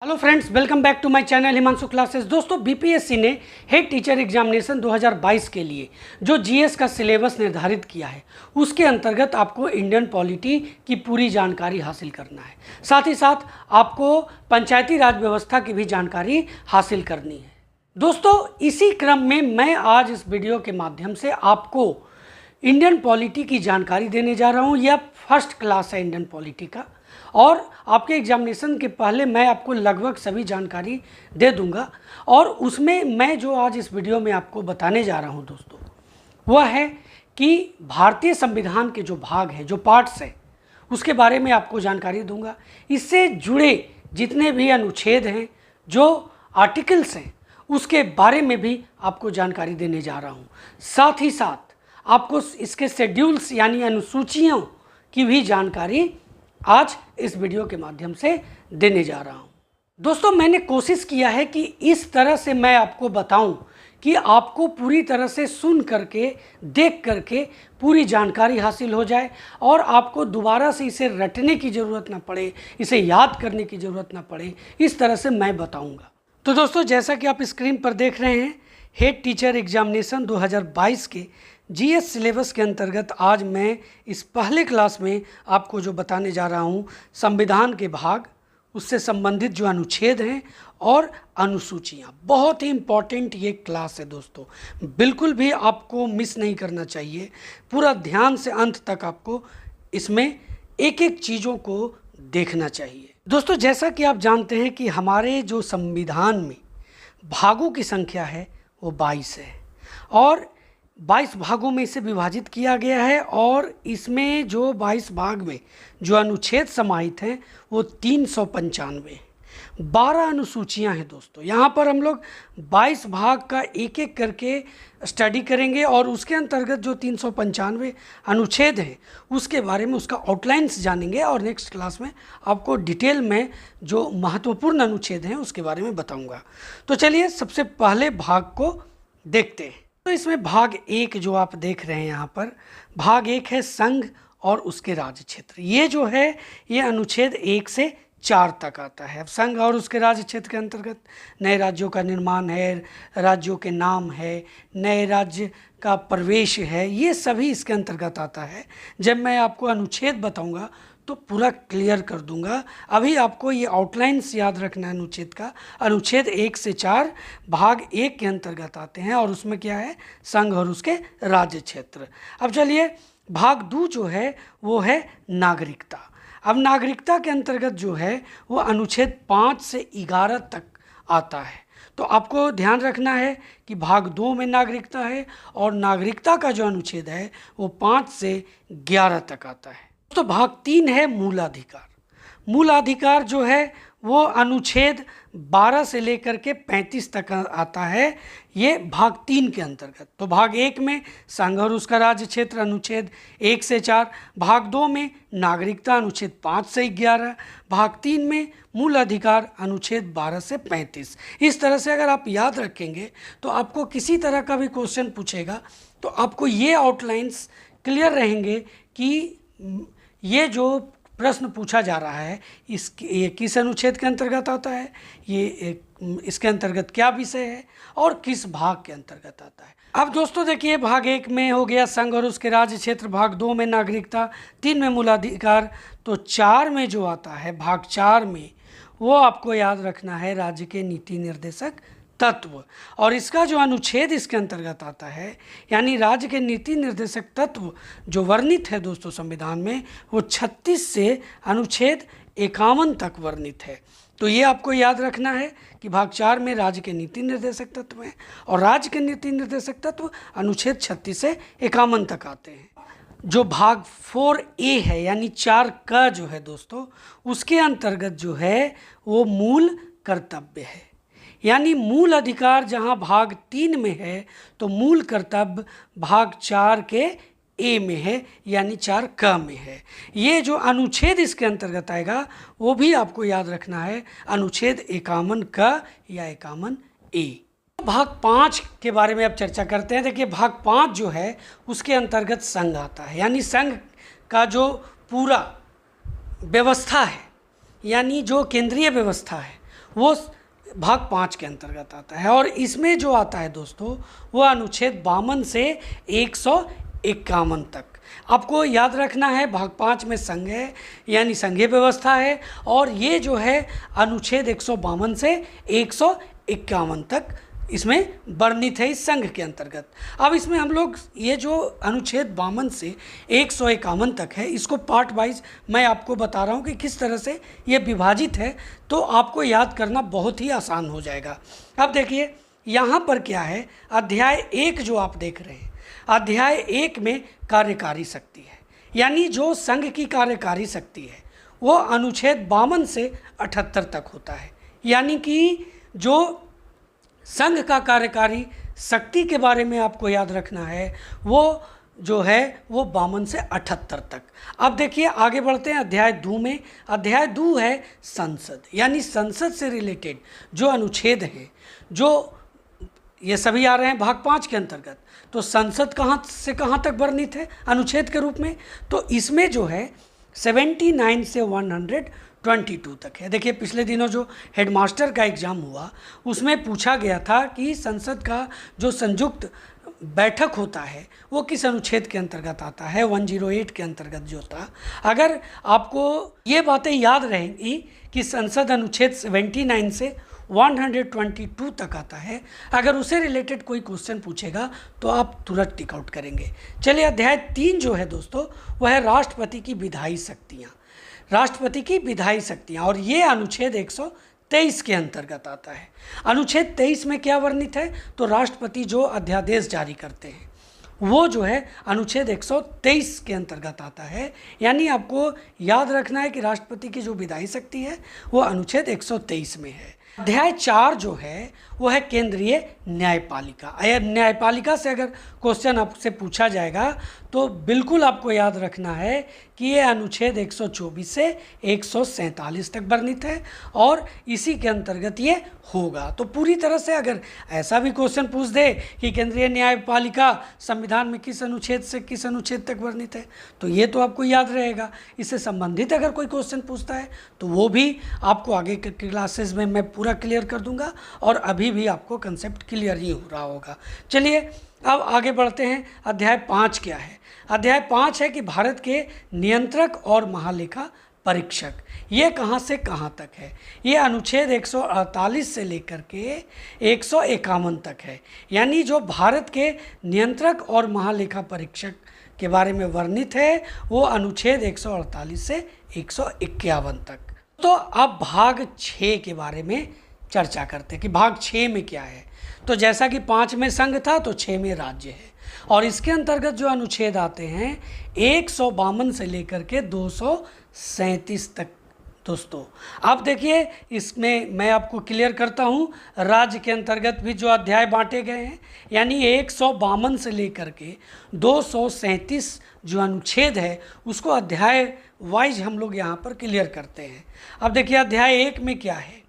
Hello friends, welcome back to my channel Himanshu classes. दोस्तों, BPSC ने head teacher examination 2022 के लिए जो जीएस का सिलेबस निर्धारित किया है उसके अंतर्गत आपको इंडियन पॉलिटी की पूरी जानकारी हासिल करना है। साथ ही साथ आपको पंचायती राज व्यवस्था की भी जानकारी हासिल करनी है। दोस्तों, इसी क्रम में मैं आज इस वीडियो के माध्यम से आपको इंडियन पॉलिटी की जानकारी देने जा रहा हूँ। यह फर्स्ट क्लास है इंडियन पॉलिटी का, और आपके एग्जामिनेशन के पहले मैं आपको लगभग सभी जानकारी दे दूंगा। और उसमें मैं जो आज इस वीडियो में आपको बताने जा रहा हूं दोस्तों, वह है कि भारतीय संविधान के जो भाग हैं, जो पार्ट्स हैं, उसके बारे में आपको जानकारी दूंगा। इससे जुड़े जितने भी अनुच्छेद हैं, जो आर्टिकल्स हैं, उसके बारे में भी आपको जानकारी देने जा रहा हूँ। साथ ही साथ आपको इसके शेड्यूल्स यानी अनुसूचियों की भी जानकारी आज इस वीडियो के माध्यम से देने जा रहा हूं। दोस्तों, मैंने कोशिश किया है कि इस तरह से मैं आपको बताऊं कि आपको पूरी तरह से सुन करके, देख करके पूरी जानकारी हासिल हो जाए और आपको दोबारा से इसे रटने की ज़रूरत ना पड़े, इसे याद करने की ज़रूरत ना पड़े। इस तरह से मैं बताऊंगा। तो दोस्तों, जैसा कि आप स्क्रीन पर देख रहे हैं, हेड टीचर एग्जामिनेशन 2022 के जीएस सिलेबस के अंतर्गत आज मैं इस पहले क्लास में आपको जो बताने जा रहा हूँ, संविधान के भाग, उससे संबंधित जो अनुच्छेद हैं और अनुसूचियाँ। बहुत ही इम्पॉर्टेंट ये क्लास है दोस्तों, बिल्कुल भी आपको मिस नहीं करना चाहिए। पूरा ध्यान से अंत तक आपको इसमें एक एक चीज़ों को देखना चाहिए। दोस्तों, जैसा कि आप जानते हैं कि हमारे जो संविधान में भागों की संख्या है वो 22 है और 22 भागों में इसे विभाजित किया गया है। और इसमें जो 22 भाग में जो अनुच्छेद समाहित हैं वो 395 हैं। 12 अनुसूचियां हैं दोस्तों। यहाँ पर हम लोग 22 भाग का एक एक करके स्टडी करेंगे और उसके अंतर्गत जो 395 अनुच्छेद हैं उसके बारे में, उसका आउटलाइंस जानेंगे और नेक्स्ट क्लास में आपको डिटेल में जो महत्वपूर्ण अनुच्छेद हैं उसके बारे में बताऊँगा। तो चलिए सबसे पहले भाग को देखते हैं। तो इसमें भाग 1 जो आप देख रहे हैं यहाँ पर, भाग 1 है संघ और उसके राज्य क्षेत्र। ये जो है ये अनुच्छेद 1 से 4 तक आता है। अब संघ और उसके राज्य क्षेत्र के अंतर्गत नए राज्यों का निर्माण है, राज्यों के नाम है, नए राज्य का प्रवेश है, ये सभी इसके अंतर्गत आता है। जब मैं आपको अनुच्छेद बताऊँगा तो पूरा क्लियर कर दूंगा। अभी आपको ये आउटलाइंस याद रखना है अनुच्छेद का। अनुच्छेद 1 से 4 भाग 1 के अंतर्गत आते हैं और उसमें क्या है, संघ और उसके राज्य क्षेत्र। अब चलिए, भाग 2 जो है वो है नागरिकता। अब नागरिकता के अंतर्गत जो है वो अनुच्छेद 5 से 11 तक आता है। तो आपको ध्यान रखना है कि भाग 2 में नागरिकता है और नागरिकता का जो अनुच्छेद है वो 5 से 11 तक आता है। तो भाग 3 है मूलाधिकार। मूलाधिकार जो है वो अनुच्छेद 12 से लेकर के 35 तक आता है, ये भाग 3 के अंतर्गत। तो भाग 1 में संघ और उसका राज्य क्षेत्र अनुच्छेद 1 से 4, भाग 2 में नागरिकता अनुच्छेद 5 से 11, भाग 3 में मूल अधिकार अनुच्छेद 12 से 35। इस तरह से अगर आप याद रखेंगे तो आपको किसी तरह का भी क्वेश्चन पूछेगा तो आपको ये आउटलाइंस क्लियर रहेंगे कि ये जो प्रश्न पूछा जा रहा है ये किस अनुच्छेद के अंतर्गत आता है, ये इसके अंतर्गत क्या विषय है और किस भाग के अंतर्गत आता है। अब दोस्तों देखिए, भाग 1 में हो गया संघ और उसके राज्य क्षेत्र, भाग 2 में नागरिकता, 3 में मूलाधिकार। तो 4 में जो आता है, भाग 4 में, वो आपको याद रखना है राज्य के नीति निर्देशक तत्व। और इसका जो अनुच्छेद इसके अंतर्गत आता है, यानी राज्य के नीति निर्देशक तत्व जो वर्णित है दोस्तों संविधान में, वो 36 से अनुच्छेद 51 तक वर्णित है। तो ये आपको याद रखना है कि भाग 4 में राज्य के नीति निर्देशक तत्व हैं और राज्य के नीति निर्देशक तत्व अनुच्छेद 36 से 51 तक आते हैं। जो भाग 4A है यानी 4 का जो है दोस्तों, उसके अंतर्गत जो है वो मूल कर्तव्य है। यानी मूल अधिकार जहां भाग 3 में है तो मूल कर्तव्य भाग 4 के ए में है, यानी 4 क में है। ये जो अनुच्छेद इसके अंतर्गत आएगा वो भी आपको याद रखना है, अनुच्छेद 51 क या 51 ए। भाग 5 के बारे में अब चर्चा करते हैं। देखिए, भाग 5 जो है उसके अंतर्गत संघ आता है, यानी संघ का जो पूरा व्यवस्था है, यानी जो केंद्रीय व्यवस्था है वो भाग 5 के अंतर्गत आता है। और इसमें जो आता है दोस्तों वो अनुच्छेद 52 से 151 तक। आपको याद रखना है भाग 5 में संघ है, यानी संघीय व्यवस्था है, और ये जो है अनुच्छेद 152 से 151 तक इसमें वर्णित है इस संघ के अंतर्गत। अब इसमें हम लोग ये जो अनुच्छेद 52 से 151 तक है, इसको पार्ट वाइज मैं आपको बता रहा हूँ कि किस तरह से ये विभाजित है, तो आपको याद करना बहुत ही आसान हो जाएगा। अब देखिए यहाँ पर क्या है, अध्याय 1 जो आप देख रहे हैं, अध्याय 1 में कार्यकारी शक्ति है, यानी जो संघ की कार्यकारी शक्ति है वो अनुच्छेद 52 से 78 तक होता है। यानी कि जो संघ का कार्यकारी शक्ति के बारे में आपको याद रखना है वो जो है वो 52 से 78 तक। अब देखिए आगे बढ़ते हैं अध्याय 2 में। अध्याय 2 है संसद, यानी संसद से रिलेटेड जो अनुच्छेद हैं, जो ये सभी आ रहे हैं भाग 5 के अंतर्गत। तो संसद कहाँ से कहाँ तक वर्णित है अनुच्छेद के रूप में, तो इसमें जो है 79 से 122 तक है। देखिए पिछले दिनों जो हेडमास्टर का एग्ज़ाम हुआ उसमें पूछा गया था कि संसद का जो संयुक्त बैठक होता है वो किस अनुच्छेद के अंतर्गत आता है, 108 के अंतर्गत जो था। अगर आपको ये बातें याद रहेंगी कि संसद अनुच्छेद 79 से 122 तक आता है, अगर उसे रिलेटेड कोई क्वेश्चन पूछेगा तो आप तुरंत टिक आउट करेंगे। चलिए अध्याय 3 जो है दोस्तों वह है राष्ट्रपति की विधायी शक्तियाँ। राष्ट्रपति की विधायी शक्तियाँ, और ये अनुच्छेद 123 के अंतर्गत आता है। अनुच्छेद 23 में क्या वर्णित है, तो राष्ट्रपति जो अध्यादेश जारी करते हैं वो जो है अनुच्छेद 123 के अंतर्गत आता है। यानी आपको याद रखना है कि राष्ट्रपति की जो विधायी शक्ति है वो अनुच्छेद 123 में है। अध्याय 4 जो है वो है केंद्रीय न्यायपालिका। न्यायपालिका से अगर क्वेश्चन आपसे पूछा जाएगा तो बिल्कुल आपको याद रखना है कि ये अनुच्छेद 124 से 147 तक वर्णित है और इसी के अंतर्गत ये होगा। तो पूरी तरह से अगर ऐसा भी क्वेश्चन पूछ दे कि केंद्रीय न्यायपालिका संविधान में किस अनुच्छेद से किस अनुच्छेद तक वर्णित है, तो ये तो आपको याद रहेगा। इससे संबंधित अगर कोई क्वेश्चन पूछता है तो वो भी आपको आगे के क्लासेस में मैं पूरा क्लियर कर दूंगा, और अभी भी आपको कंसेप्ट क्लियर ही हो रहा होगा। चलिए अब आगे बढ़ते हैं। अध्याय 5 क्या है? अध्याय 5 है कि भारत के नियंत्रक और महालेखा परीक्षक, ये कहाँ से कहाँ तक है। ये अनुच्छेद 148 से लेकर के 151 तक है। यानी जो भारत के नियंत्रक और महालेखा परीक्षक के बारे में वर्णित है वो अनुच्छेद 148 से 151 तक। तो अब भाग 6 के बारे में चर्चा करते हैं कि भाग 6 में क्या है। तो जैसा कि 5 में संघ था तो 6 में राज्य है, और इसके अंतर्गत जो अनुच्छेद आते हैं 152 से लेकर के 237 तक। दोस्तों अब देखिए इसमें मैं आपको क्लियर करता हूँ, राज्य के अंतर्गत भी जो अध्याय बांटे गए हैं, यानी 152 से लेकर के 237 जो अनुच्छेद है उसको अध्याय वाइज हम लोग यहाँ पर क्लियर करते हैं। अब देखिए अध्याय 1 में क्या है,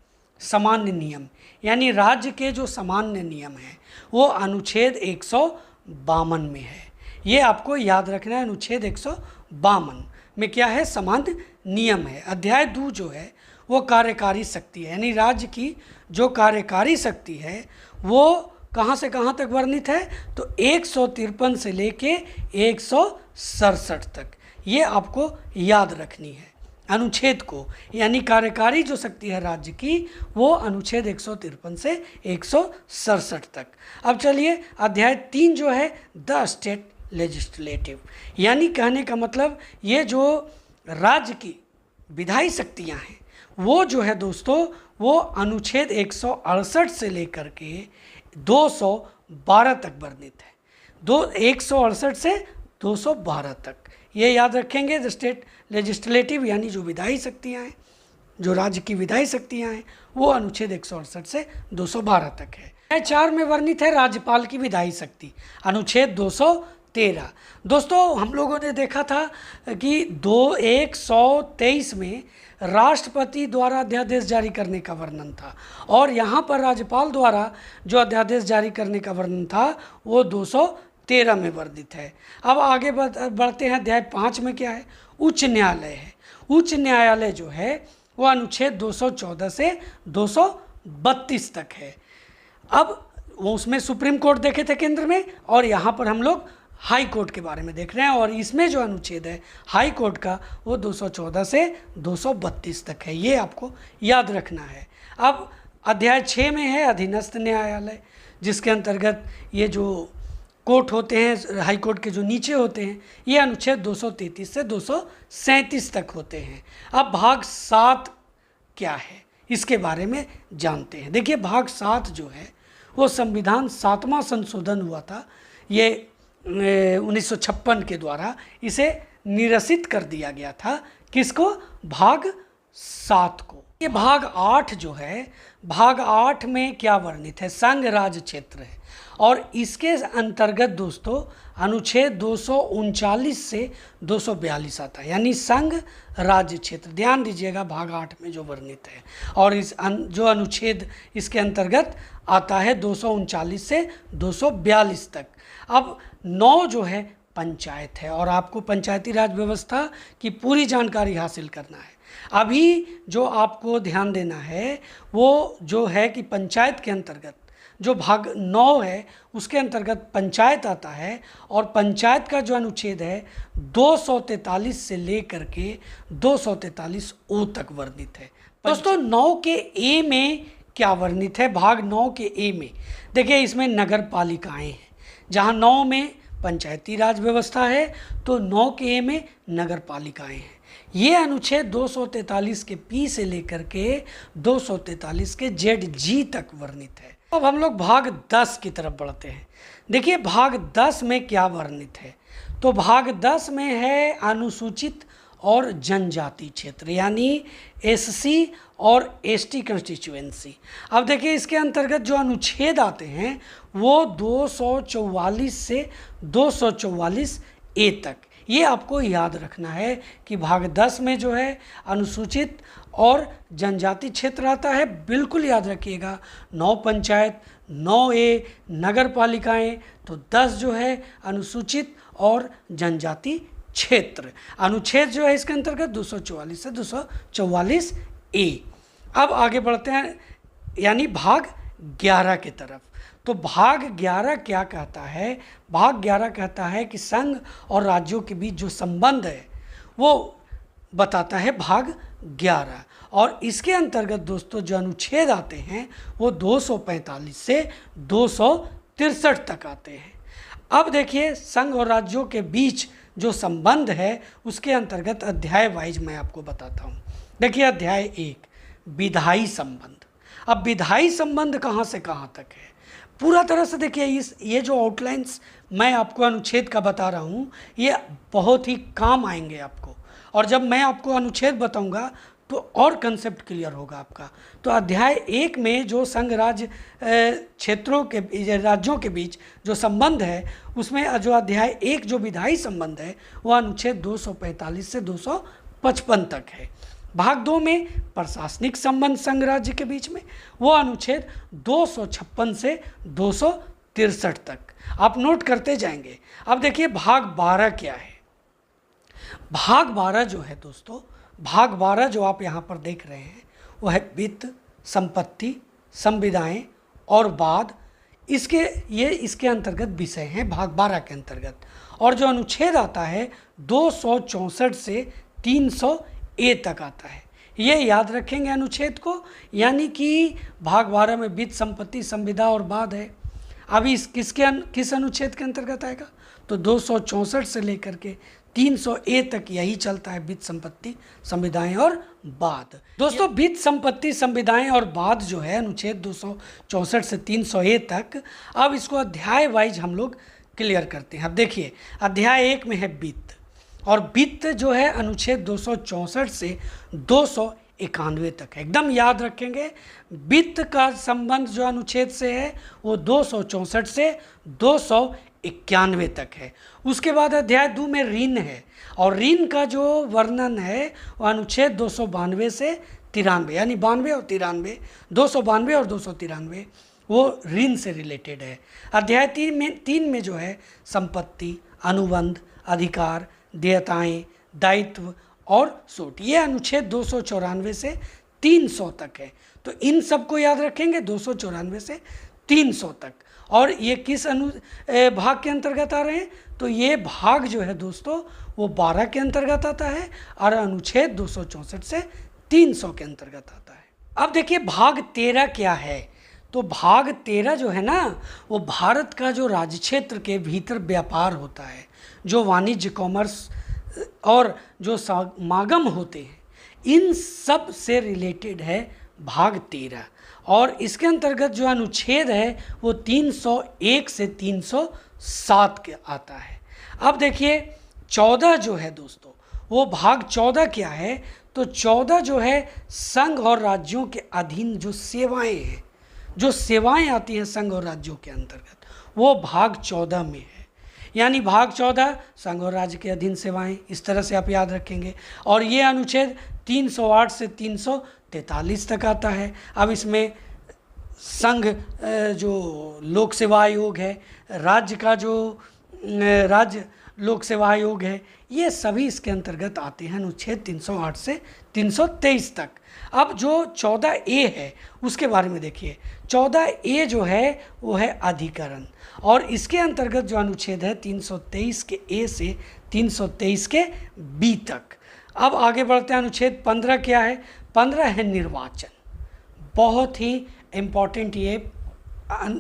सामान्य नियम, यानी राज्य के जो सामान्य नियम हैं वो अनुच्छेद 152 में है। ये आपको याद रखना है, अनुच्छेद 152 में क्या है, सामान्य नियम है। अध्याय 2 जो है वो कार्यकारी शक्ति है, यानी राज्य की जो कार्यकारी शक्ति है वो कहाँ से कहाँ तक वर्णित है, तो 153 से लेके 167 तक। ये आपको याद रखनी है अनुच्छेद को, यानी कार्यकारी जो शक्ति है राज्य की वो अनुच्छेद 153 से 167 तक। अब चलिए अध्याय 3 जो है द स्टेट लेजिस्लेटिव, यानी कहने का मतलब ये जो राज्य की विधायी शक्तियाँ हैं वो जो है दोस्तों वो अनुच्छेद 168 से लेकर के 212 तक वर्णित है। 168 से 212 तक ये याद रखेंगे। द स्टेट लेजिस्लेटिव यानी जो विधायी शक्तियाँ हैं, जो राज्य की विधायी शक्तियाँ हैं वो अनुच्छेद 168 से 212 तक है। अध्याय 4 में वर्णित है राज्यपाल की विधायी शक्ति, अनुच्छेद 213। दोस्तों हम लोगों ने देखा था कि 123 में राष्ट्रपति द्वारा अध्यादेश जारी करने का वर्णन था, और यहाँ पर राज्यपाल द्वारा जो अध्यादेश जारी करने का वर्णन था वो 213 में वर्णित है। अब आगे बढ़ते हैं। अध्याय 5 में क्या है, उच्च न्यायालय है। उच्च न्यायालय जो है वो अनुच्छेद 214 से 232 तक है। अब वो उसमें सुप्रीम कोर्ट देखे थे केंद्र में, और यहाँ पर हम लोग हाई कोर्ट के बारे में देख रहे हैं, और इसमें जो अनुच्छेद है हाई कोर्ट का वो 214 से 232 तक है, ये आपको याद रखना है। अब अध्याय 6 में है अधीनस्थ न्यायालय, जिसके अंतर्गत ये जो कोर्ट होते हैं हाई कोर्ट के जो नीचे होते हैं, ये अनुच्छेद 233 से 237 तक होते हैं। अब भाग 7 क्या है इसके बारे में जानते हैं। देखिए भाग 7 जो है वो संविधान 7वां संशोधन हुआ था, ये 1956 के द्वारा इसे निरसित कर दिया गया था। किसको? भाग 7 को। ये भाग 8 जो है, भाग 8 में क्या वर्णित है? संघ राज्य क्षेत्र है, और इसके अंतर्गत दोस्तों अनुच्छेद 239 से 242 आता है, यानी संघ राज्य क्षेत्र। ध्यान दीजिएगा भाग 8 में जो वर्णित है, और इस जो अनुच्छेद इसके अंतर्गत आता है 239 से 242 तक। अब 9 जो है पंचायत है, और आपको पंचायती राज व्यवस्था की पूरी जानकारी हासिल करना है। अभी जो आपको ध्यान देना है वो जो है कि पंचायत के अंतर्गत जो भाग 9 है उसके अंतर्गत पंचायत आता है, और पंचायत का जो अनुच्छेद है 243 से लेकर के 243 ओ तक वर्णित है। दोस्तों 9 के ए में क्या वर्णित है? भाग 9 के ए में देखिए इसमें नगर पालिकाएँ हैं, जहाँ 9 में पंचायती राज व्यवस्था है तो 9 के ए में नगर पालिकाएँ हैं। ये अनुच्छेद 243 के पी से लेकर के 243 के जेड जी तक वर्णित है। अब हम लोग भाग 10 की तरफ बढ़ते हैं। देखिए भाग 10 में क्या वर्णित है? तो भाग 10 में है अनुसूचित और जनजाति क्षेत्र, यानी एससी और एसटी कंस्टिट्यूएंसी। अब देखिए इसके अंतर्गत जो अनुच्छेद आते हैं वो 244 से 244 ए तक। ये आपको याद रखना है कि भाग 10 में जो है अनुसूचित और जनजाति क्षेत्र आता है, बिल्कुल याद रखिएगा। 9 पंचायत, 9 ए नगर पालिकाएँ, तो 10 जो है अनुसूचित और जनजाति क्षेत्र। अनुच्छेद जो है इसके अंतर्गत 244 से 244 ए। अब आगे बढ़ते हैं यानी भाग 11 की तरफ। तो भाग 11 क्या कहता है? भाग 11 कहता है कि संघ और राज्यों के बीच जो संबंध है वो बताता है भाग 11, और इसके अंतर्गत दोस्तों जो अनुच्छेद आते हैं वो 245 से 263 तक आते हैं। अब देखिए संघ और राज्यों के बीच जो संबंध है उसके अंतर्गत अध्याय वाइज मैं आपको बताता हूँ। देखिए अध्याय 1 विधायी संबंध। अब विधायी संबंध कहाँ से कहाँ तक है पूरा तरह से देखिए ये जो आउटलाइंस मैं आपको अनुच्छेद का बता रहा हूँ ये बहुत ही काम आएंगे आपको, और जब मैं आपको अनुच्छेद बताऊँगा तो और कंसेप्ट क्लियर होगा आपका। तो अध्याय 1 में जो संघ राज्य क्षेत्रों के राज्यों के बीच जो संबंध है उसमें जो अध्याय 1 जो विधायी संबंध है वह अनुच्छेद 245 से 255 तक है। भाग 2 में प्रशासनिक संबंध संघ राज्य के बीच में वो अनुच्छेद 256 से 263 तक। आप नोट करते जाएंगे। अब देखिए भाग 12 क्या है? भाग 12 जो है दोस्तों, भाग 12 जो आप यहाँ पर देख रहे हैं वो है वित्त, संपत्ति, संविदाएं और वाद। इसके अंतर्गत विषय हैं भाग 12 के अंतर्गत। और जो अनुच्छेद आता है 264 से 300 ए तक आता है। ये याद रखेंगे अनुच्छेद को, यानी कि भाग 12 में वित्त, संपत्ति, संविदा और वाद है। अभी किस अनुच्छेद के अंतर्गत आएगा? तो 264 से लेकर के 300 ए तक यही चलता है, वित्त, संपत्ति, संविदाएं और वाद। दोस्तों वित्त, संपत्ति, संविदाएं और वाद जो है अनुच्छेद 264 से 300 ए तक। अब इसको अध्याय वाइज हम लोग क्लियर करते हैं। अब देखिए अध्याय 1 में है वित्त, और वित्त जो है अनुच्छेद 264 से 291 तक है। एकदम याद रखेंगे वित्त का संबंध जो अनुच्छेद से है वो 264 से 291 तक है। उसके बाद अध्याय 2 में ऋण है, और ऋण का जो वर्णन है वो अनुच्छेद 292 से 93, यानी 92 और 93, 292 और 293 वो ऋण से रिलेटेड है। अध्याय 3 में जो है संपत्ति, अनुबंध, अधिकार, देयताएं, दायित्व और सोट। ये अनुच्छेद 294 से 300 तक है। तो इन सबको याद रखेंगे, 294 से 300 तक। और ये किस भाग के अंतर्गत आ रहे हैं? तो ये भाग जो है दोस्तों वो 12 के अंतर्गत आता है और अनुच्छेद 264 से 300 के अंतर्गत आता है। अब देखिए भाग 13 क्या है? तो भाग 13 जो है ना, वो भारत का जो राज्य क्षेत्र के भीतर व्यापार होता है, जो वाणिज्य, कॉमर्स और जो समागम होते हैं, इन सब से रिलेटेड है भाग 13। और इसके अंतर्गत जो अनुच्छेद है वो 301 से 307 के आता है। अब देखिए 14 जो है दोस्तों, वो भाग 14 क्या है? तो 14 जो है संघ और राज्यों के अधीन जो सेवाएं हैं, जो सेवाएं आती हैं संघ और राज्यों के अंतर्गत, वो भाग 14 में है। यानी भाग 14 संघ और राज्य के अधीन सेवाएं, इस तरह से आप याद रखेंगे। और ये अनुच्छेद 308 से 343 तक आता है। अब इसमें संघ जो लोक सेवा आयोग है, राज्य का जो राज्य लोक सेवा आयोग है, ये सभी इसके अंतर्गत आते हैं अनुच्छेद 308 से 323 तक। अब जो 14A है उसके बारे में देखिए। 14A जो है वो है अधिकरण, और इसके अंतर्गत जो अनुच्छेद है 323 के A से 323 के B तक। अब आगे बढ़ते हैं। अनुच्छेद 15 क्या है? 15 है निर्वाचन। बहुत ही इम्पॉर्टेंट, ये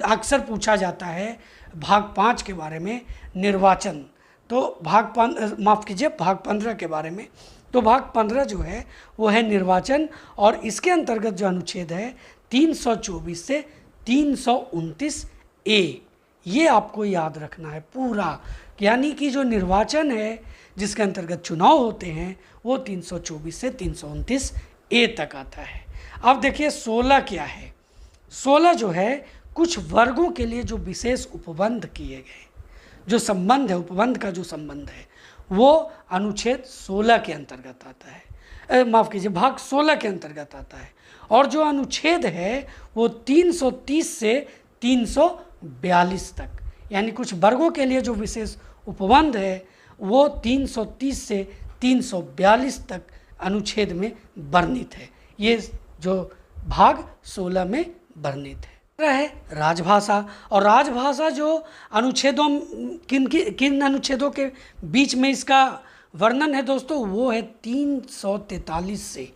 अक्सर पूछा जाता है भाग 5 के बारे में, निर्वाचन। तो भाग 15 के बारे में। तो भाग 15 जो है वो है निर्वाचन, और इसके अंतर्गत जो अनुच्छेद है 324 से 329A, ये आपको याद रखना है पूरा। यानी कि जो निर्वाचन है जिसके अंतर्गत चुनाव होते हैं वो 324 से 329A तक आता है। अब देखिए 16 क्या है? 16 जो है कुछ वर्गों के लिए जो विशेष उपबंध किए गए, जो संबंध है, उपबंध का जो संबंध है, वो अनुच्छेद 16 के अंतर्गत आता है। माफ़ कीजिए, भाग 16 के अंतर्गत आता है। और जो अनुच्छेद है वो 330 से 342 तक, यानी कुछ वर्गों के लिए जो विशेष उपबंध है वो 330 से 342 तक अनुच्छेद में वर्णित है। ये जो भाग 16 में वर्णित है राजभाषा। और राजभाषा जो अनुच्छेदों किन अनुच्छेदों के बीच में इसका वर्णन है दोस्तों, वो है 343 से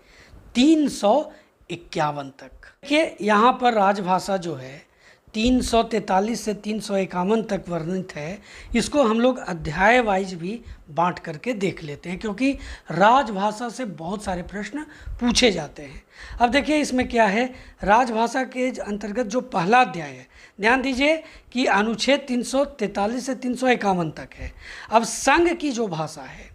351 तक। देखिए यहाँ पर राजभाषा जो है 343 से 351 तक वर्णित है। इसको हम लोग अध्याय वाइज भी बांट करके देख लेते हैं, क्योंकि राजभाषा से बहुत सारे प्रश्न पूछे जाते हैं। अब देखिए इसमें क्या है, राजभाषा के अंतर्गत जो पहला अध्याय है, ध्यान दीजिए कि अनुच्छेद 343 से 351 तक है। अब संघ की जो भाषा है,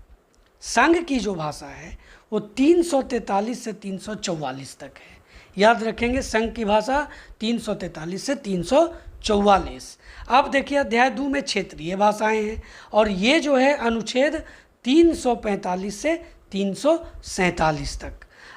संघ की जो भाषा है वो 343 से 344 तक है। याद रखेंगे संघ की भाषा 343 से 344। अब देखिए अध्याय 2 में क्षेत्रीय भाषाएं हैं, और ये जो है अनुच्छेद 345 से 347 तक।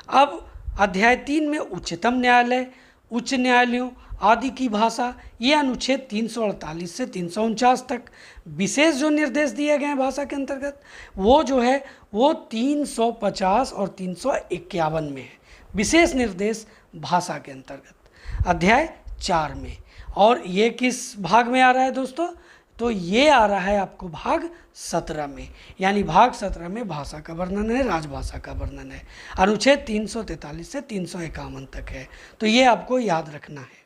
अब अध्याय 3 में उच्चतम न्यायालय, उच्च न्यायालयों आदि की भाषा, ये अनुच्छेद 348 से 349 तक। विशेष जो निर्देश दिए गए हैं भाषा के अंतर्गत वो जो है वो 350 और 351 में है, विशेष निर्देश भाषा के अंतर्गत अध्याय 4 में। और ये किस भाग में आ रहा है दोस्तों? तो ये आ रहा है आपको भाग 17 में। यानी भाग 17 में भाषा का वर्णन है, राजभाषा का वर्णन है। अनुच्छेद 343 से 351 तक है। तो ये आपको याद रखना है।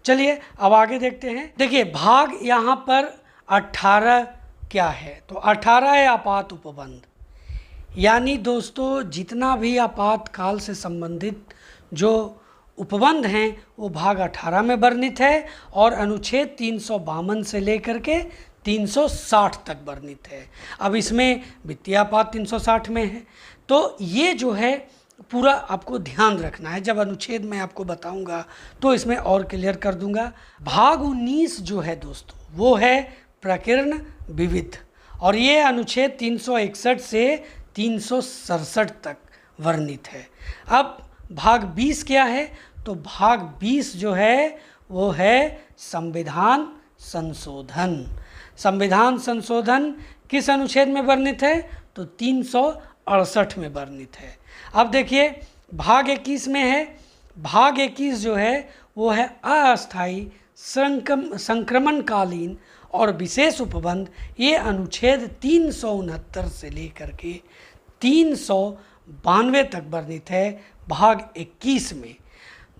चलिए अब आगे देखते हैं। देखिए भाग यहाँ पर 18 क्या है? तो 18 है आपात उपबंध। यानी दोस्तों जितना भी आपातकाल से संबंधित जो उपबंध हैं वो भाग 18 में वर्णित है, और अनुच्छेद 352 से लेकर के 360 तक वर्णित है। अब इसमें वित्तीय आपात 360 में है। तो ये जो है पूरा आपको ध्यान रखना है। जब अनुच्छेद मैं आपको बताऊंगा तो इसमें और क्लियर कर दूंगा। भाग 19 जो है दोस्तों वो है प्रकीर्ण विविध, और ये अनुच्छेद 361 से 367 तक वर्णित है। अब भाग 20 क्या है? तो भाग 20 जो है वो है संविधान संशोधन। संविधान संशोधन किस अनुच्छेद में वर्णित है? तो 68 में वर्णित है। अब देखिए भाग 21 में है, भाग 21 जो है वो है अस्थायी संक्रमणकालीन और विशेष उपबंध। ये अनुच्छेद 369 से लेकर के 392 तक वर्णित है भाग 21 में।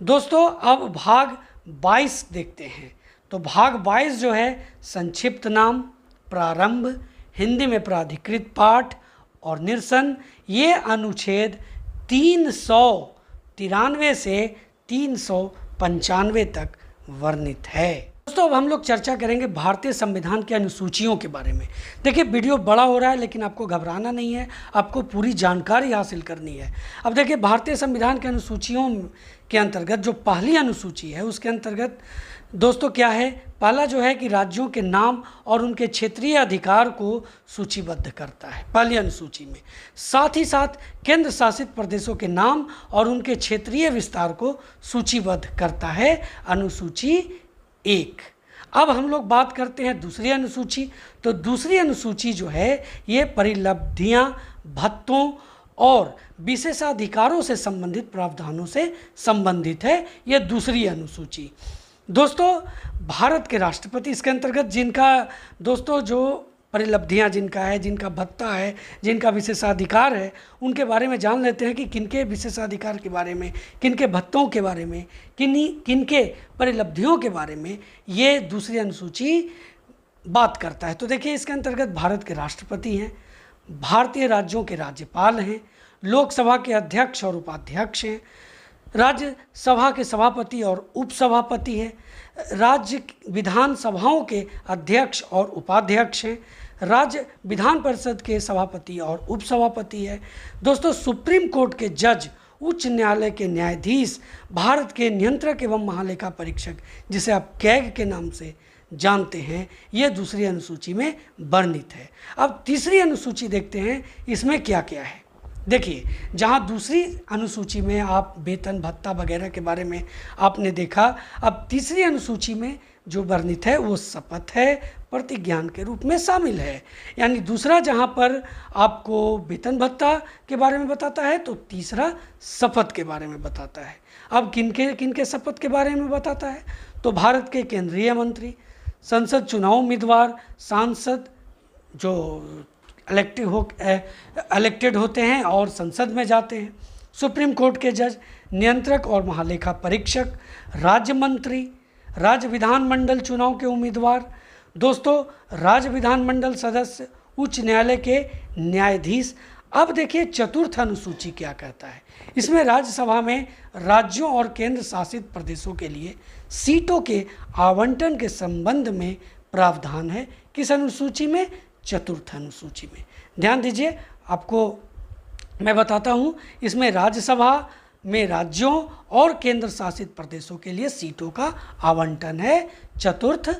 दोस्तों अब भाग 22 देखते हैं। तो भाग 22 जो है संक्षिप्त नाम, प्रारंभ, हिंदी में प्राधिकृत पाठ और निरसन, ये अनुच्छेद 393 से 395 तक वर्णित है। दोस्तों अब हम लोग चर्चा करेंगे भारतीय संविधान के अनुसूचियों के बारे में। देखिए वीडियो बड़ा हो रहा है लेकिन आपको घबराना नहीं है, आपको पूरी जानकारी हासिल करनी है। अब देखिए भारतीय संविधान के अनुसूचियों के अंतर्गत जो पहली अनुसूची है उसके अंतर्गत दोस्तों क्या है, पहला जो है कि राज्यों के नाम और उनके क्षेत्रीय अधिकार को सूचीबद्ध करता है पहली अनुसूची में। साथ ही साथ केंद्र शासित प्रदेशों के नाम और उनके क्षेत्रीय विस्तार को सूचीबद्ध करता है अनुसूची 1। अब हम लोग बात करते हैं दूसरी अनुसूची। तो दूसरी अनुसूची जो है ये परिलब्धियां, भत्तों और विशेषाधिकारों से संबंधित प्रावधानों से संबंधित है। यह दूसरी अनुसूची। दोस्तों भारत के राष्ट्रपति इसके अंतर्गत जिनका दोस्तों जो परिलब्धियां जिनका है, जिनका भत्ता है, जिनका विशेषाधिकार है, उनके बारे में जान लेते हैं कि किनके विशेषाधिकार के बारे में, किनके भत्तों के बारे में, किनके परिलब्धियों के बारे में ये दूसरी अनुसूची बात करता है। तो देखिए इसके अंतर्गत भारत के राष्ट्रपति हैं, भारतीय राज्यों के राज्यपाल हैं, लोकसभा के अध्यक्ष और उपाध्यक्ष हैं, राज्यसभा के सभापति और उपसभापति हैं, राज्य विधानसभाओं के अध्यक्ष और उपाध्यक्ष हैं, राज्य विधान परिषद के सभापति और उपसभापति है। दोस्तों सुप्रीम कोर्ट के जज, उच्च न्यायालय के न्यायाधीश, भारत के नियंत्रक एवं महालेखा परीक्षक जिसे आप कैग के नाम से जानते हैं, ये दूसरी अनुसूची में वर्णित है। अब तीसरी अनुसूची देखते हैं इसमें क्या क्या है। देखिए जहाँ दूसरी अनुसूची में आप वेतन भत्ता वगैरह के बारे में आपने देखा, अब तीसरी अनुसूची में जो वर्णित है वो शपथ है प्रतिज्ञान के रूप में शामिल है। यानी दूसरा जहाँ पर आपको वेतन भत्ता के बारे में बताता है तो तीसरा शपथ के बारे में बताता है। अब किनके शपथ के बारे में बताता है, तो भारत के केंद्रीय मंत्री, संसद चुनाव उम्मीदवार, सांसद जो इलेक्टेड होते हैं और संसद में जाते हैं, सुप्रीम कोर्ट के जज, नियंत्रक और महालेखा परीक्षक, राज्य मंत्री, राज्य विधानमंडल चुनाव के उम्मीदवार, दोस्तों राज्य विधानमंडल सदस्य, उच्च न्यायालय के न्यायाधीश। अब देखिए चतुर्थ अनुसूची क्या कहता है। इसमें राज्यसभा में राज्यों और केंद्र शासित प्रदेशों के लिए सीटों के आवंटन के संबंध में प्रावधान है। किस अनुसूची में? चतुर्थ अनुसूची में। ध्यान दीजिए, आपको मैं बताता हूँ, इसमें राज्यसभा में राज्यों और केंद्र शासित प्रदेशों के लिए सीटों का आवंटन है चतुर्थ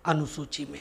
अनुसूची में।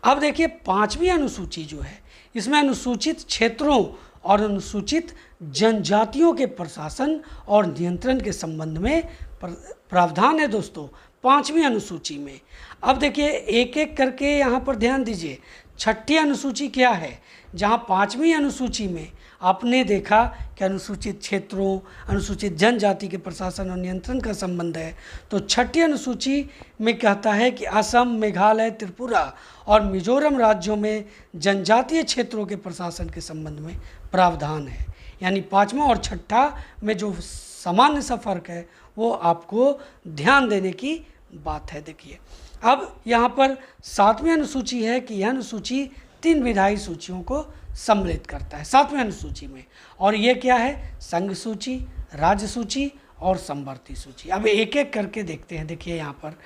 अब देखिए पांचवी अनुसूची जो है, इसमें अनुसूचित क्षेत्रों और अनुसूचित जनजातियों के प्रशासन और नियंत्रण के संबंध में प्रावधान है दोस्तों पांचवी अनुसूची में। अब देखिए एक एक करके यहाँ पर ध्यान दीजिए। छठी अनुसूची क्या है? जहाँ पांचवी अनुसूची में आपने देखा कि अनुसूचित क्षेत्रों, अनुसूचित जनजाति के प्रशासन और नियंत्रण का संबंध है, तो छठी अनुसूची में कहता है कि असम, मेघालय, त्रिपुरा और मिजोरम राज्यों में जनजातीय क्षेत्रों के प्रशासन के संबंध में प्रावधान है। यानी पांचवा और छठा में जो सामान्य सा फर्क है वो आपको ध्यान देने की बात है। देखिए अब यहाँ पर सातवीं अनुसूची है कि यह अनुसूची 3 विधायी सूचियों को सम्मिलित करता है सातवें अनुसूची में, और ये क्या है? संघ सूची, राज्य सूची और समवर्ती सूची। अब एक एक करके देखते हैं। देखिए यहाँ पर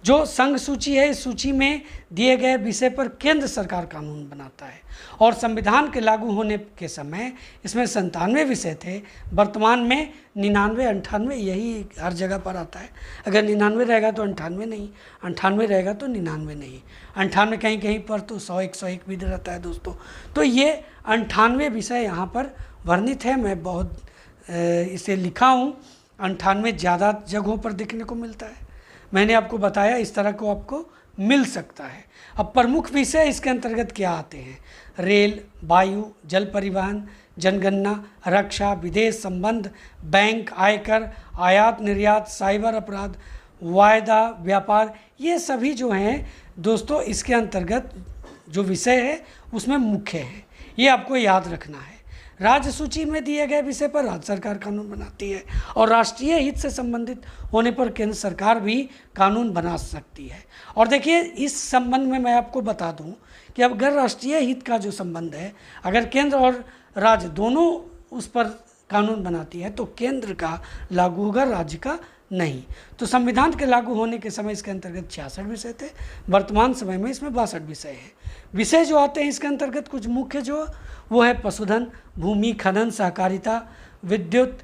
जो संघ सूची है, इस सूची में दिए गए विषय पर केंद्र सरकार कानून बनाता है और संविधान के लागू होने के समय इसमें 97 विषय थे। वर्तमान में 99, 98 यही हर जगह पर आता है। अगर 99 रहेगा तो 98 नहीं, 98 रहेगा तो 99 नहीं, 98 कहीं कहीं पर तो 100, 101 भी रहता है दोस्तों। तो ये 98 विषय यहाँ पर वर्णित है। मैं बहुत इसे लिखा हूँ, 98 ज़्यादा जगहों पर देखने को मिलता है। मैंने आपको बताया इस तरह को आपको मिल सकता है। अब प्रमुख विषय इसके अंतर्गत क्या आते हैं? रेल, वायु, जल परिवहन, जनगणना, रक्षा, विदेश संबंध, बैंक, आयकर, आयात निर्यात, साइबर अपराध, वायदा, व्यापार, ये सभी जो हैं दोस्तों इसके अंतर्गत जो विषय है उसमें मुख्य है। ये आपको याद रखना है। राज्य सूची में दिए गए विषय पर राज्य सरकार कानून बनाती है और राष्ट्रीय हित से संबंधित होने पर केंद्र सरकार भी कानून बना सकती है। और देखिए, इस संबंध में मैं आपको बता दूं कि अब अगर राष्ट्रीय हित का जो संबंध है, अगर केंद्र और राज्य दोनों उस पर कानून बनाती है तो केंद्र का लागू होगा, राज्य का नहीं। तो संविधान के लागू होने के समय इसके अंतर्गत 66 विषय थे, वर्तमान समय में इसमें 62 विषय हैं। विषय जो आते हैं इसके अंतर्गत कुछ मुख्य जो वो है पशुधन, भूमि, खनन, सहकारिता, विद्युत,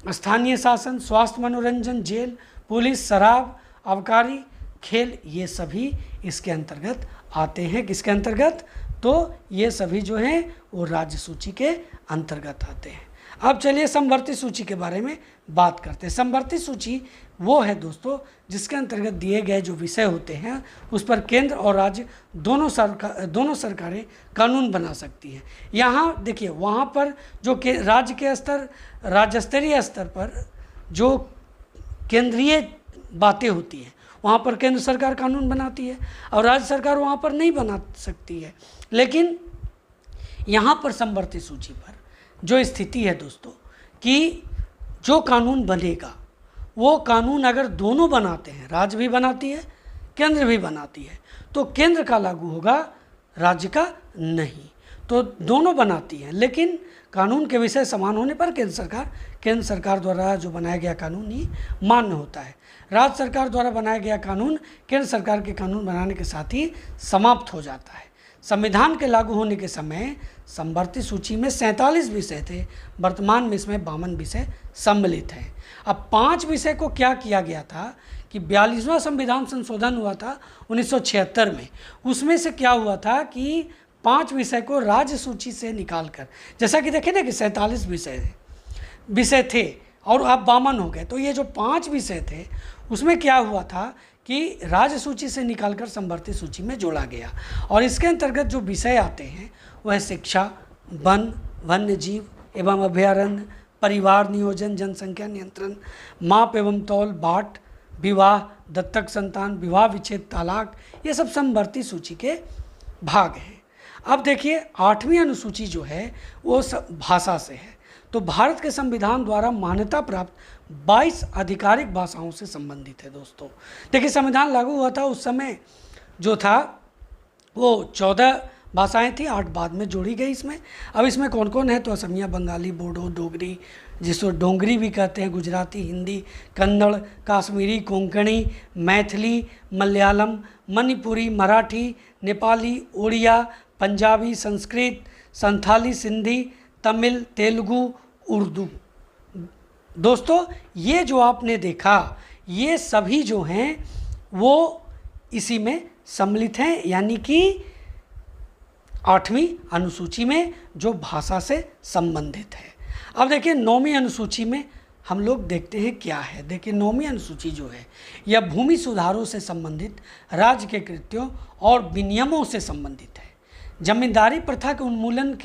स्थानीय शासन, स्वास्थ्य, मनोरंजन, जेल, पुलिस, शराब, आबकारी, खेल, ये सभी इसके अंतर्गत आते हैं। किसके अंतर्गत? तो ये सभी जो हैं वो राज्य सूची के अंतर्गत आते हैं। अब चलिए समवर्ती सूची के बारे में बात करते हैं। समवर्ती सूची वो है दोस्तों जिसके अंतर्गत दिए गए जो विषय होते हैं उस पर केंद्र और राज्य दोनों सरकारें कानून बना सकती हैं। यहाँ देखिए, वहाँ पर जो राज्य के स्तर, राज्य स्तरीय स्तर पर जो केंद्रीय बातें होती हैं वहाँ पर केंद्र सरकार कानून बनाती है और राज्य सरकार वहाँ पर नहीं बना सकती है। लेकिन यहाँ पर समवर्ती सूची पर जो स्थिति है दोस्तों कि जो कानून बनेगा वो कानून अगर दोनों बनाते हैं, राज्य भी बनाती है, केंद्र भी बनाती है, तो केंद्र का लागू होगा, राज्य का नहीं। तो दोनों बनाती हैं, लेकिन कानून के विषय समान होने पर केंद्र सरकार द्वारा जो बनाया गया कानून ही मान्य होता है। राज्य सरकार द्वारा बनाया गया कानून केंद्र सरकार के कानून बनाने के साथ ही समाप्त हो जाता है। संविधान के लागू होने के समय समवर्ती सूची में 47 विषय थे, वर्तमान में इसमें 52 विषय सम्मिलित हैं। अब 5 विषय को क्या किया गया था कि 42वां संविधान संशोधन हुआ था 1976 में, उसमें से क्या हुआ था कि 5 विषय को राज्य सूची से निकालकर, जैसा कि देखें ना कि 47 विषय थे और अब 52 हो गए, तो ये जो 5 विषय थे उसमें क्या हुआ था कि राज्य सूची से निकालकर समवर्ती सूची में जोड़ा गया। और इसके अंतर्गत जो विषय आते हैं वह शिक्षा, वन, वन्य जीव एवं अभयारण्य, परिवार नियोजन, जनसंख्या नियंत्रण, माप एवं तौल, बाट, विवाह, दत्तक संतान, विवाह विच्छेद, तलाक, ये सब समवर्ती सूची के भाग हैं। अब देखिए 8वीं अनुसूची जो है वो भाषा से है। तो भारत के संविधान द्वारा मान्यता प्राप्त 22 आधिकारिक भाषाओं से संबंधित है दोस्तों। देखिए, संविधान लागू हुआ था उस समय जो था वो 14 भाषाएं थी, 8 बाद में जोड़ी गई इसमें। अब इसमें कौन कौन है? तो असमिया, बंगाली, बोडो, डोगरी, जिसको डोंगरी भी कहते हैं, गुजराती, हिंदी, कन्नड़, काश्मीरी, कोंकणी, मैथिली, मलयालम, मणिपुरी, मराठी, नेपाली, उड़िया, पंजाबी, संस्कृत, संथाली, सिंधी, तमिल, तेलुगु, उर्दू। दोस्तों, ये जो आपने देखा ये सभी जो हैं वो इसी में सम्मिलित हैं, यानी कि 8वीं अनुसूची में जो भाषा से संबंधित है। अब देखिए 9वीं अनुसूची में हम लोग देखते हैं क्या है। देखिए 9वीं अनुसूची जो है यह भूमि सुधारों से संबंधित राज्य के कृत्यों और विनियमों से संबंधित है। जमींदारी प्रथा के उन्मूलन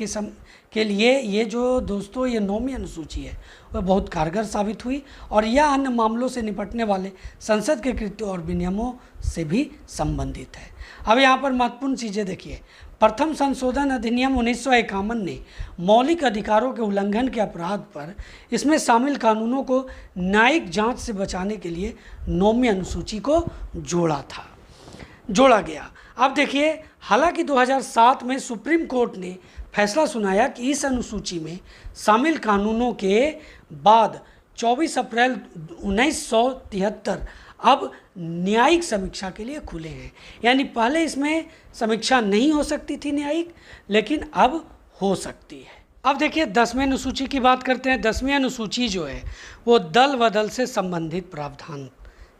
के लिए ये जो दोस्तों ये 9वीं अनुसूची है वह बहुत कारगर साबित हुई और यह अन्य मामलों से निपटने वाले संसद के कृत्यों और विनियमों से भी संबंधित है। अब यहाँ पर महत्वपूर्ण चीज़ें देखिए। प्रथम संशोधन अधिनियम 1951 ने मौलिक अधिकारों के उल्लंघन के अपराध पर इसमें शामिल कानूनों को न्यायिक जांच से बचाने के लिए 9वीं अनुसूची को जोड़ा गया। अब देखिए, हालांकि 2007 में सुप्रीम कोर्ट ने फैसला सुनाया कि इस अनुसूची में शामिल कानूनों के बाद 24 अप्रैल 1973 अब न्यायिक समीक्षा के लिए खुले हैं। यानी पहले इसमें समीक्षा नहीं हो सकती थी न्यायिक, लेकिन अब हो सकती है। अब देखिए 10वीं अनुसूची की बात करते हैं। 10वीं अनुसूची जो है वो दल बदल से संबंधित प्रावधान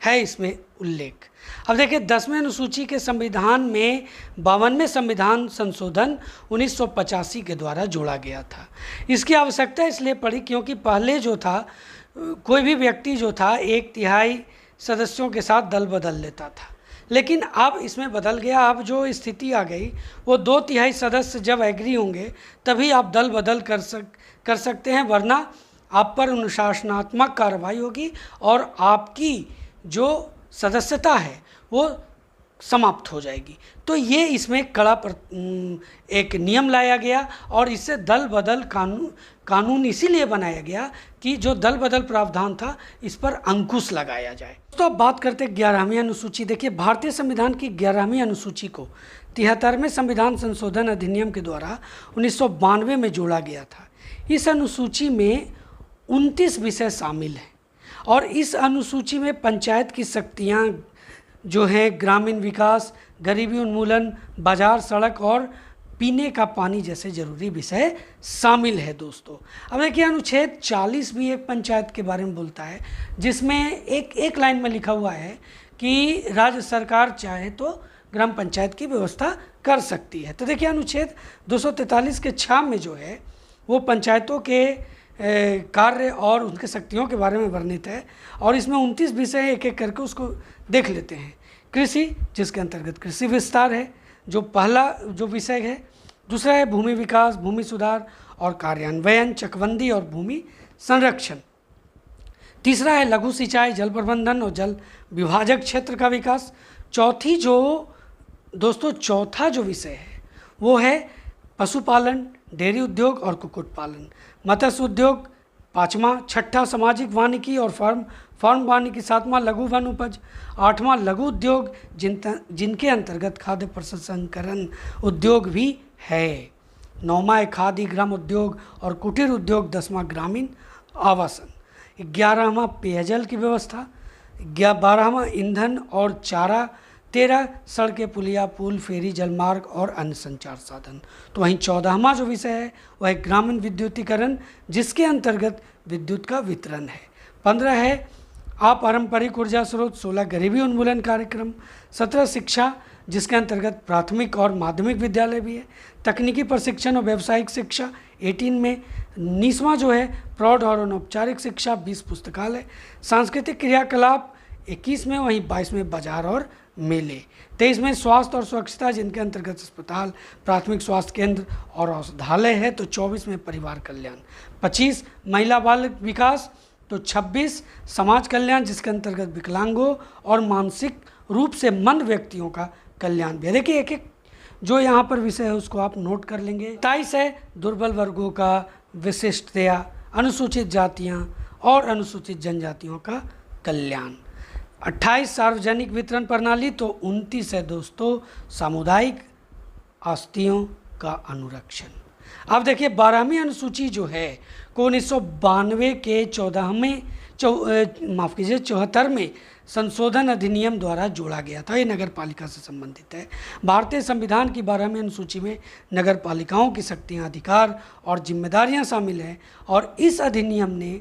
है इसमें उल्लेख। अब देखिए 10वीं अनुसूची के संविधान में 52वें संविधान संशोधन 1985 के द्वारा जोड़ा गया था। इसकी आवश्यकता इसलिए पड़ी क्योंकि पहले जो था कोई भी व्यक्ति जो था 1/3 सदस्यों के साथ दल बदल लेता था, लेकिन अब इसमें बदल गया। अब जो स्थिति आ गई वो 2/3 सदस्य जब एग्री होंगे तभी आप दल बदल कर सकते हैं, वरना आप पर अनुशासनात्मक कार्रवाई होगी और आपकी जो सदस्यता है वो समाप्त हो जाएगी। तो ये इसमें कड़ा एक नियम लाया गया और इससे दल बदल कानून इसीलिए बनाया गया कि जो दल बदल प्रावधान था इस पर अंकुश लगाया जाए। तो अब बात करते हैं 11वीं अनुसूची। देखिए, भारतीय संविधान की 11वीं अनुसूची को 73वें संविधान संशोधन अधिनियम के द्वारा 1992 में जोड़ा गया था। इस अनुसूची में 29 विषय शामिल हैं और इस अनुसूची में पंचायत की शक्तियाँ जो हैं ग्रामीण विकास, गरीबी उन्मूलन, बाजार, सड़क और पीने का पानी जैसे जरूरी विषय शामिल है दोस्तों। अब देखिए, अनुच्छेद 40 भी एक पंचायत के बारे में बोलता है, जिसमें एक लाइन में लिखा हुआ है कि राज्य सरकार चाहे तो ग्राम पंचायत की व्यवस्था कर सकती है। तो देखिए, अनुच्छेद 243 के 6 में जो है वो पंचायतों के कार्य और उनके शक्तियों के बारे में वर्णित है और इसमें 29 विषय एक एक करके उसको देख लेते हैं। कृषि, जिसके अंतर्गत कृषि विस्तार है जो पहला जो विषय है। दूसरा है भूमि विकास, भूमि सुधार और कार्यान्वयन, चकबंदी और भूमि संरक्षण। तीसरा है लघु सिंचाई, जल प्रबंधन और जल विभाजक क्षेत्र का विकास। चौथा जो विषय है वो है पशुपालन, डेयरी उद्योग और कुक्कुट पालन, मत्स्य उद्योग। पाँचवा, छठा सामाजिक वानिकी और फार्म वानिकी। सातवां लघु वन उपज। आठवां लघु उद्योग जिनके अंतर्गत खाद्य प्रसंस्करण उद्योग भी है। नौवां खादी ग्राम उद्योग और कुटीर उद्योग। 10वां ग्रामीण आवासन। 11वां पेयजल की व्यवस्था। 12वां ईंधन और चारा। 13 सड़कें, पुलिया, पुल, फेरी, जलमार्ग और अन्य संचार साधन। तो वहीं 14वां जो विषय है वह है ग्रामीण विद्युतीकरण, जिसके अंतर्गत विद्युत का वितरण है। 15 है अपारंपरिक ऊर्जा स्रोत। 16 गरीबी उन्मूलन कार्यक्रम। 17 शिक्षा, जिसके अंतर्गत प्राथमिक और माध्यमिक विद्यालय भी है। तकनीकी प्रशिक्षण और व्यावसायिक शिक्षा 18 में। 19वां जो है प्रौढ़ और अनौपचारिक शिक्षा। 20 पुस्तकालय। सांस्कृतिक क्रियाकलाप 21 में। वहीं 22 में बाजार और मेले। 23 में स्वास्थ्य और स्वच्छता, जिनके अंतर्गत अस्पताल, प्राथमिक स्वास्थ्य केंद्र और औषधालय है। तो 24 में परिवार कल्याण। 25 महिला बाल विकास। तो 26 समाज कल्याण, जिसके अंतर्गत विकलांगों और मानसिक रूप से मंद व्यक्तियों का कल्याण भी है। देखिए, एक एक जो यहाँ पर विषय है उसको आप नोट कर लेंगे। 27 है दुर्बल वर्गों का विशिष्टता, अनुसूचित जातियाँ और अनुसूचित जनजातियों का कल्याण। 28 सार्वजनिक वितरण प्रणाली। तो 29 है दोस्तों सामुदायिक आस्तियों का अनुरक्षण। अब देखिए, 12वीं अनुसूची जो है को 1992 के 74वें संशोधन अधिनियम द्वारा जोड़ा गया था। ये नगर पालिका से संबंधित है। भारतीय संविधान की 12वीं अनुसूची में नगर पालिकाओं की शक्तियाँ, अधिकार और जिम्मेदारियाँ शामिल हैं और इस अधिनियम ने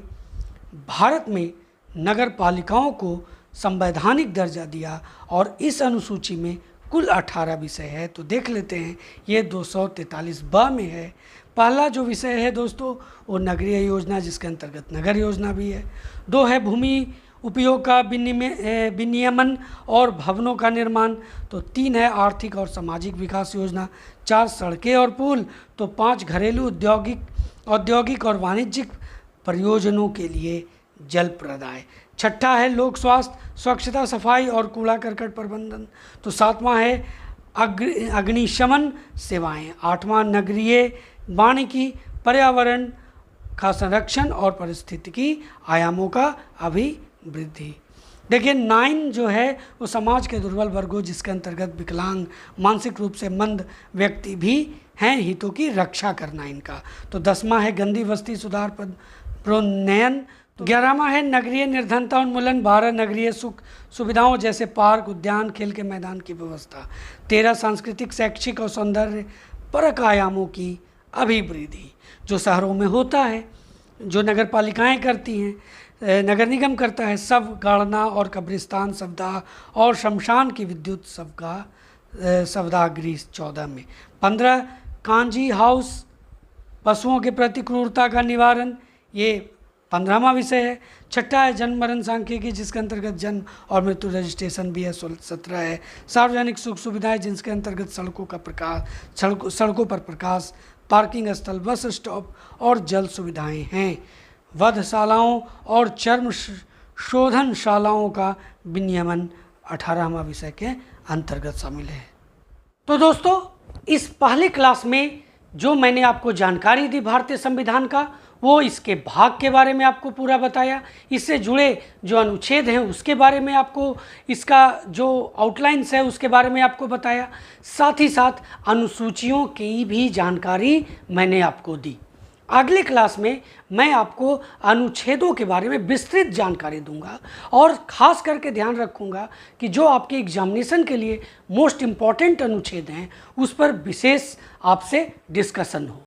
भारत में नगर पालिकाओं को संवैधानिक दर्जा दिया और इस अनुसूची में कुल 18 विषय है। तो देख लेते हैं, ये 243 में है। पहला जो विषय है दोस्तों वो नगरीय योजना, जिसके अंतर्गत नगर योजना भी है। 2 है भूमि उपयोग का विनियमन और भवनों का निर्माण। तो 3 है आर्थिक और सामाजिक विकास योजना। 4 सड़कें और पुल। तो 5 घरेलू औद्योगिक और वाणिज्यिक परियोजनों के लिए जल प्रदाय। 6ठा है लोक स्वास्थ्य, स्वच्छता, सफाई और कूड़ा करकट प्रबंधन। तो 7वां है अग्निशमन सेवाएं। 8वां नगरीय वानिकी, पर्यावरण का संरक्षण और पारिस्थितिकी आयामों का अभिवृद्धि। देखिए, 9 जो है वो समाज के दुर्बल वर्गों, जिसके अंतर्गत विकलांग, मानसिक रूप से मंद व्यक्ति भी हैं, हितों की रक्षा करना इनका। तो 10वां है गंदी बस्ती सुधार प्रोन्नयन। 11वां है नगरीय निर्धनता उन्मूलन। 12 नगरीय सुख सुविधाओं जैसे पार्क, उद्यान, खेल के मैदान की व्यवस्था। 13 सांस्कृतिक, शैक्षिक और सौंदर्य परक आयामों की अभिवृद्धि, जो शहरों में होता है, जो नगर पालिकाएँ करती हैं, नगर निगम करता है। सब गणना और कब्रिस्तान सप्ताह और शमशान की विद्युत सप्ताह गृह 14 में। 15 कांजी हाउस, पशुओं के प्रति क्रूरता का निवारण, ये 15वां विषय है। 6ठा है जन्म मरण सांख्यिकी, जिसके अंतर्गत जन्म और मृत्यु रजिस्ट्रेशन भी है। 17 है सार्वजनिक सुख सुविधाएं, जिसके अंतर्गत सड़कों पर प्रकाश, पार्किंग स्थल, बस स्टॉप और जल सुविधाएं हैं। वधशालाओं और चर्म शोधनशालाओं का विनियमन 18वां विषय के अंतर्गत शामिल है। तो दोस्तों, इस पहले क्लास में जो मैंने आपको जानकारी दी भारतीय संविधान का, वो इसके भाग के बारे में आपको पूरा बताया, इससे जुड़े जो अनुच्छेद हैं उसके बारे में आपको, इसका जो आउटलाइंस है उसके बारे में आपको बताया, साथ ही साथ अनुसूचियों की भी जानकारी मैंने आपको दी। अगले क्लास में मैं आपको अनुच्छेदों के बारे में विस्तृत जानकारी दूंगा और ख़ास करके ध्यान रखूंगा कि जो आपके एग्जामिनेशन के लिए मोस्ट इम्पॉर्टेंट अनुच्छेद हैं उस पर विशेष आपसे डिस्कशन हो।